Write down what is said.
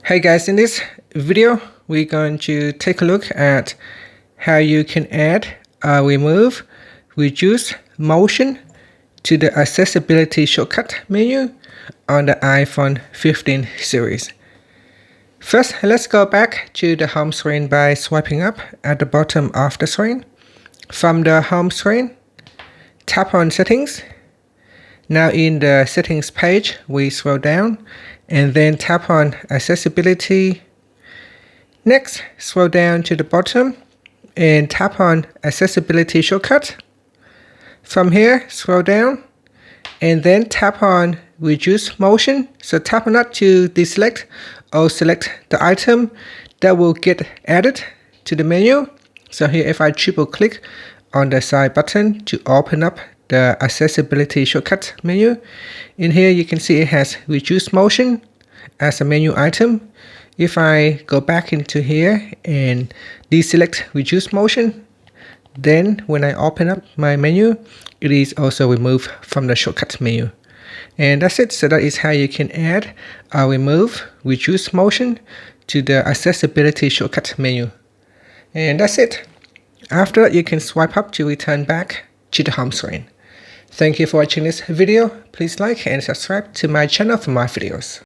Hey guys, in this video, we're going to take a look at how you can add, remove, reduce motion to the accessibility shortcut menu on the iPhone 15 series. First, let's go back to the home screen by swiping up at the bottom of the screen. From the home screen, tap on Settings. Now in the Settings page, we scroll down and then tap on Accessibility. Next, scroll down to the bottom and tap on Accessibility Shortcut. From here, scroll down and then tap on Reduce Motion. So tap on that to deselect or select the item that will get added to the menu. So here, if I triple click on the side button to open up the accessibility shortcut menu, in here you can see it has reduce motion as a menu item. If I go back into here and deselect reduce motion, then when I open up my menu, it is also removed from the shortcut menu. And that's it. So that is how you can add or remove reduce motion to the accessibility shortcut menu. And that's it. After that, you can swipe up to return back to the home screen. Thank you for watching this video. Please like and subscribe to my channel for more videos.